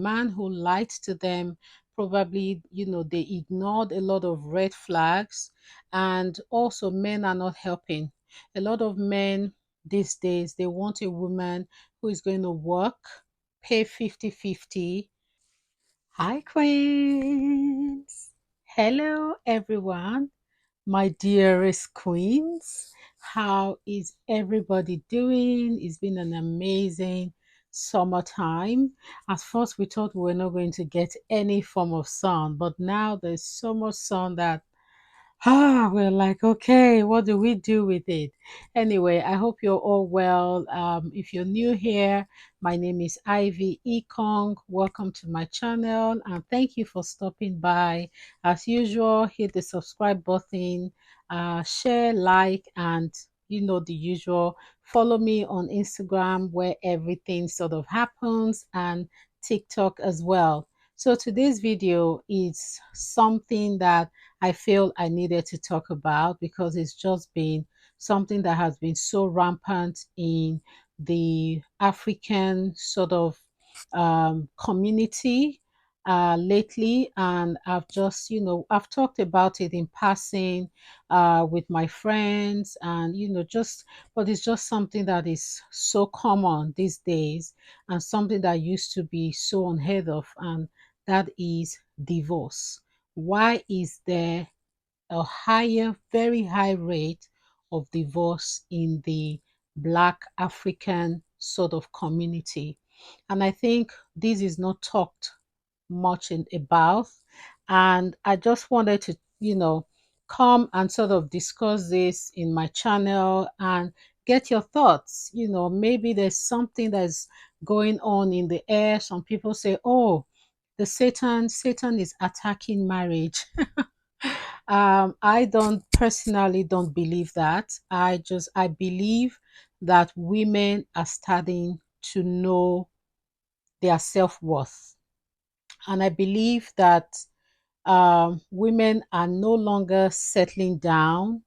man who lied to them, probably, they ignored a lot of red flags. And also, men are not helping. A lot of men these days, they want a woman who is going to work, pay 50-50. Hi, Queens. Hello, everyone. My dearest Queens. How is everybody doing? It's been an amazing summertime. At first, we thought we were not going to get any form of sun, but now there's so much sun that we're like, okay, what do we do with it? Anyway, I hope you're all well. If you're new here, my name is Ivy Ekong. Welcome to my channel and thank you for stopping by. As usual, hit the subscribe button, share, like, and the usual. Follow me on Instagram where everything sort of happens and TikTok as well. So today's video is something that I feel I needed to talk about because it's just been something that has been so rampant in the African sort of community lately. And I've just, I've talked about it in passing with my friends and, but it's just something that is so common these days and something that used to be so unheard of. And that is divorce. Why is there a higher, very high rate of divorce in the Black African sort of community? And I think this is not talked much about. And I just wanted to, come and sort of discuss this in my channel and get your thoughts. Maybe there's something that's going on in the air. Some people say, oh, the Satan is attacking marriage. I don't personally don't believe that. I believe that women are starting to know their self-worth. And I believe that women are no longer settling down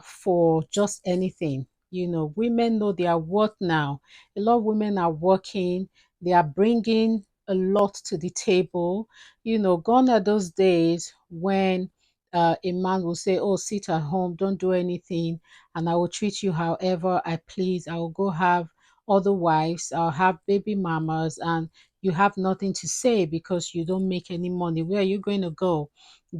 for just anything. Women know their worth now. A lot of women are working, they are bringing a lot to the table. Gone are those days when a man will say, oh, sit at home, don't do anything, and I will treat you however I please. I will go have other wives, I'll have baby mamas, and you have nothing to say because you don't make any money. Where are you going to go?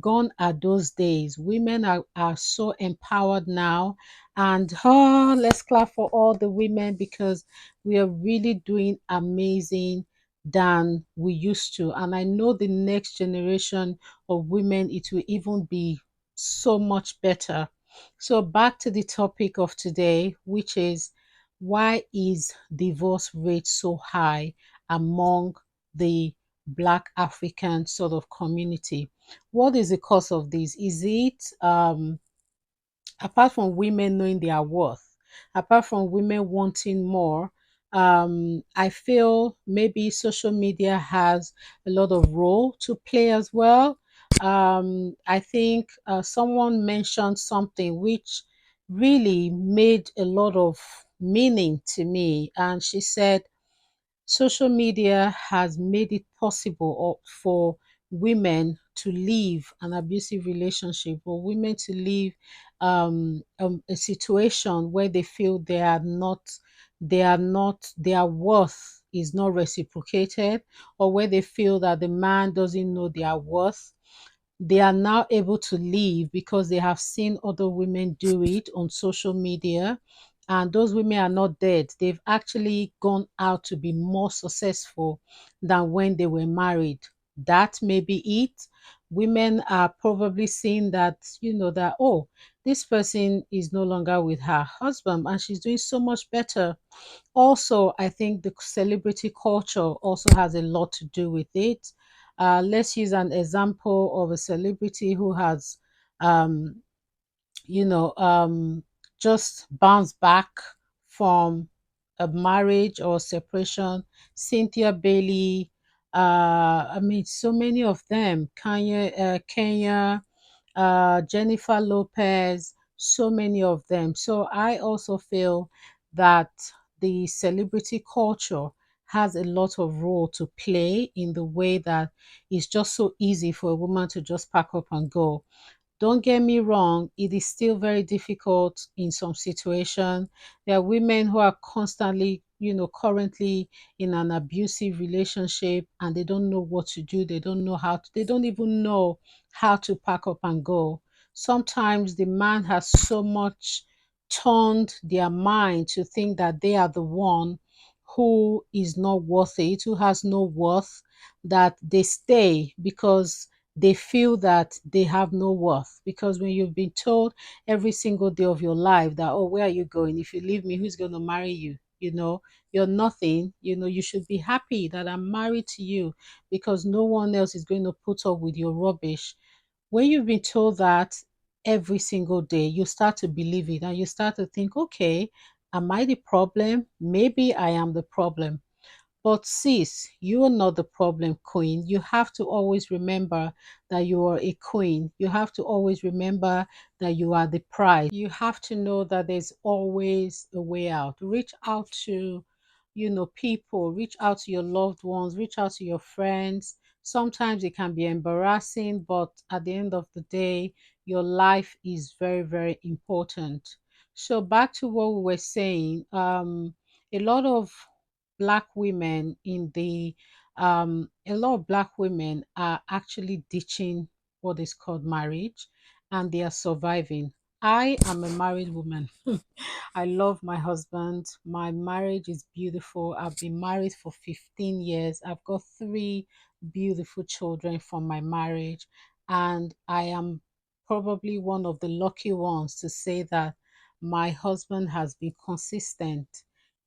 Gone are those days. Women are so empowered now. And let's clap for all the women because we are really doing amazing than we used to. And I know the next generation of women, it will even be so much better. So back to the topic of today, which is why is divorce rate so high among the Black African sort of community? What is the cause of this? Is it apart from women knowing their worth, apart from women wanting more? I feel maybe social media has a lot of role to play as well. I think someone mentioned something which really made a lot of meaning to me, and she said social media has made it possible for women to leave an abusive relationship, or women to leave a situation where they feel their worth is not reciprocated, or where they feel that the man doesn't know their worth. They are now able to leave because they have seen other women do it on social media, and those women are not dead. They've actually gone out to be more successful than when they were married. That may be it. Women are probably seeing that, that, oh, this person is no longer with her husband and she's doing so much better. Also, I think the celebrity culture also has a lot to do with it. Let's use an example of a celebrity who has, um, you know, um, just bounced back from a marriage or separation. Cynthia Bailey, I mean, so many of them, Kenya, Jennifer Lopez, so many of them. So I also feel that the celebrity culture has a lot of role to play in the way that it's just so easy for a woman to just pack up and go. Don't get me wrong, it is still very difficult in some situations. There are women who are constantly, currently in an abusive relationship and they don't know what to do. They don't know how to, they don't even know how to pack up and go. Sometimes the man has so much turned their mind to think that they are the one who is not worth it, who has no worth, that they stay because they feel that they have no worth. Because when you've been told every single day of your life that, oh, where are you going? If you leave me, who's going to marry you? You're nothing. You should be happy that I'm married to you because no one else is going to put up with your rubbish. When you've been told that every single day, you start to believe it and you start to think, okay, am I the problem? Maybe I am the problem. But sis, you are not the problem, queen. You have to always remember that you are a queen. You have to always remember that you are the prize. You have to know that there's always a way out. Reach out to, people, reach out to your loved ones, reach out to your friends. Sometimes it can be embarrassing, but at the end of the day, your life is very, very important. So back to what we were saying, a lot of black women in the a lot of black women are actually ditching what is called marriage and they are surviving. I am a married woman. I love my husband. My marriage is beautiful. I've been married for 15 years. I've got three beautiful children from my marriage. And I am probably one of the lucky ones to say that my husband has been consistent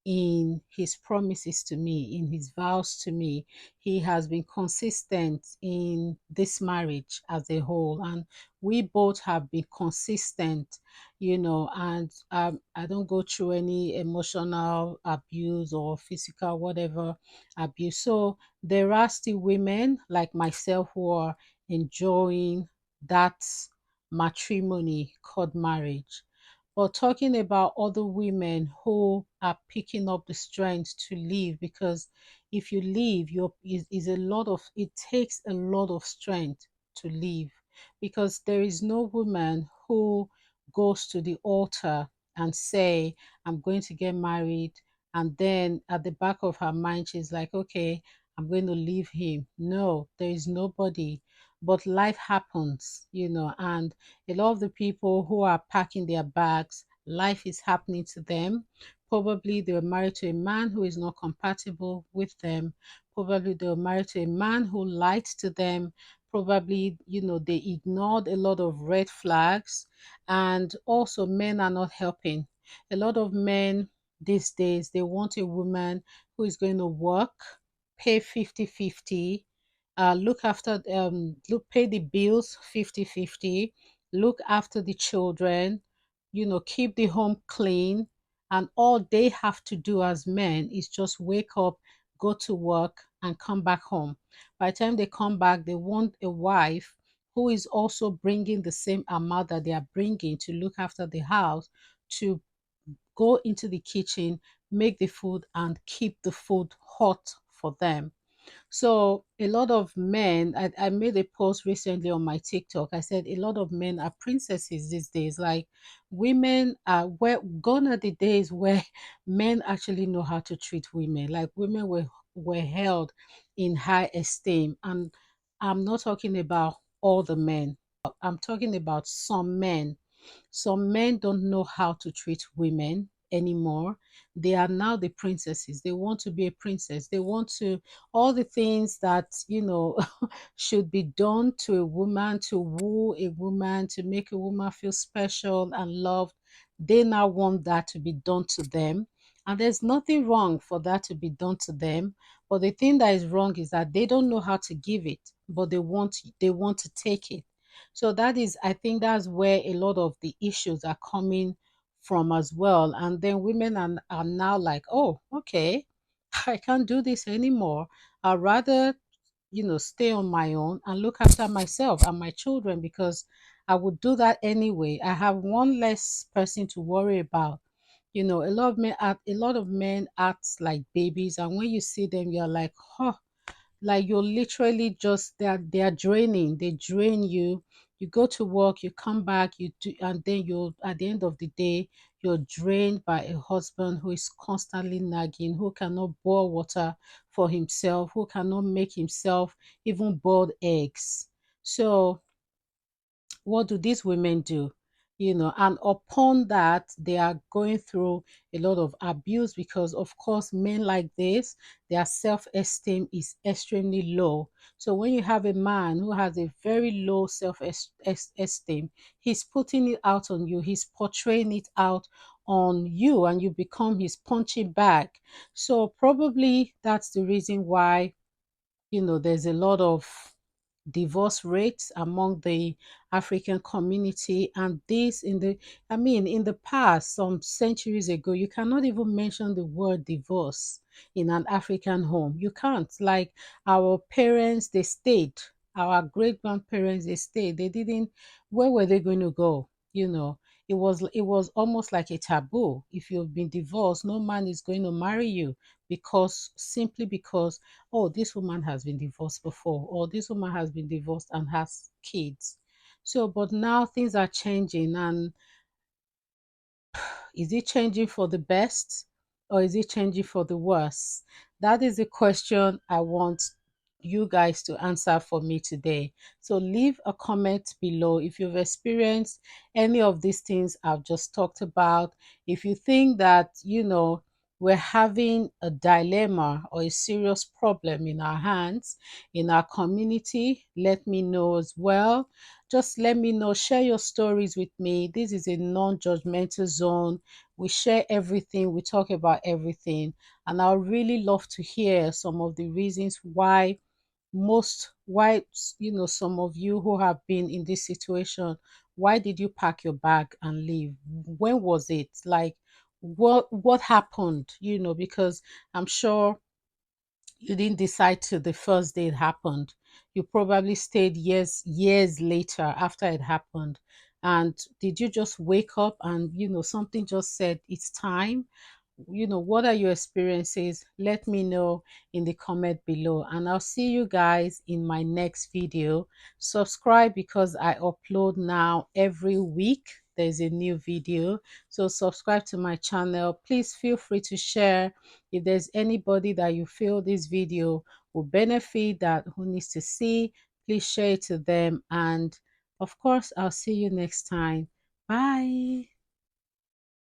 in his promises to me, in his vows to me. He has been consistent in this marriage as a whole. And we both have been consistent, and I don't go through any emotional abuse or physical whatever abuse. So there are still women like myself who are enjoying that matrimony called marriage. But talking about other women who are picking up the strength to leave, because if you leave, is a lot of, it takes a lot of strength to leave, because there is no woman who goes to the altar and say, I'm going to get married, and then at the back of her mind she's like, okay, I'm going to leave him. No, there is nobody. But life happens, and a lot of the people who are packing their bags, life is happening to them. Probably they were married to a man who is not compatible with them. Probably they were married to a man who lied to them. Probably, they ignored a lot of red flags. And also, men are not helping. A lot of men these days, they want a woman who is going to work, pay 50-50, look after pay the bills 50-50, look after the children, keep the home clean, and all they have to do as men is just wake up, go to work, and come back home. By the time they come back, they want a wife who is also bringing the same amount that they are bringing to look after the house, to go into the kitchen, make the food, and keep the food hot for them. So a lot of men, I made a post recently on my TikTok. I said a lot of men are princesses these days. Like, women are, where gone are the days where men actually know how to treat women. Like, women were held in high esteem. And I'm not talking about all the men. I'm talking about some men don't know how to treat women anymore. They are now the princesses. They want to be a princess. They want to, all the things that, should be done to a woman, to woo a woman, to make a woman feel special and loved. They now want that to be done to them. And there's nothing wrong for that to be done to them. But the thing that is wrong is that they don't know how to give it, but they want to take it. So that is, I think that's where a lot of the issues are coming from as well. And then women are now like, oh, okay, I can't do this anymore. I'd rather, stay on my own and look after myself and my children, because I would do that anyway. I have one less person to worry about. A lot of men act like babies, and when you see them, you're like, huh, like you're literally just they are draining. They drain you. You go to work, you come back, you do, and then you at the end of the day, you're drained by a husband who is constantly nagging, who cannot boil water for himself, who cannot make himself even boiled eggs. So what do these women do? And upon that, they are going through a lot of abuse because, of course, men like this, their self-esteem is extremely low. So when you have a man who has a very low self-esteem, he's putting it out on you, he's portraying it out on you, and you become his punching bag. So probably that's the reason why there's a lot of divorce rates among the African community. And this in the past, some centuries ago, you cannot even mention the word divorce in an African home. You can't. Like our parents, they stayed. Our great grandparents, they stayed. They didn't, where were they going to go? It was almost like a taboo. If you've been divorced, no man is going to marry you simply because, oh, this woman has been divorced before, or this woman has been divorced and has kids. So, but now things are changing, and is it changing for the best, or is it changing for the worse? That is the question I want you guys to answer for me today. So leave a comment below if you've experienced any of these things I've just talked about. If you think that, we're having a dilemma or a serious problem in our hands, in our community, let me know as well. Just let me know, share your stories with me. This is a non-judgmental zone. We share everything, we talk about everything, and I would really love to hear some of the reasons why some of you who have been in this situation, why did you pack your bag and leave? When was it? Like, what happened? Because I'm sure you didn't decide to the first day it happened. You probably stayed years later after it happened. And did you just wake up and something just said it's time? What are your experiences? Let me know in the comment below, and I'll see you guys in my next video. Subscribe because I upload now every week. There's a new video, so subscribe to my channel. Please feel free to share if there's anybody that you feel this video will benefit, that who needs to see. Please share it to them, and of course I'll see you next time. Bye.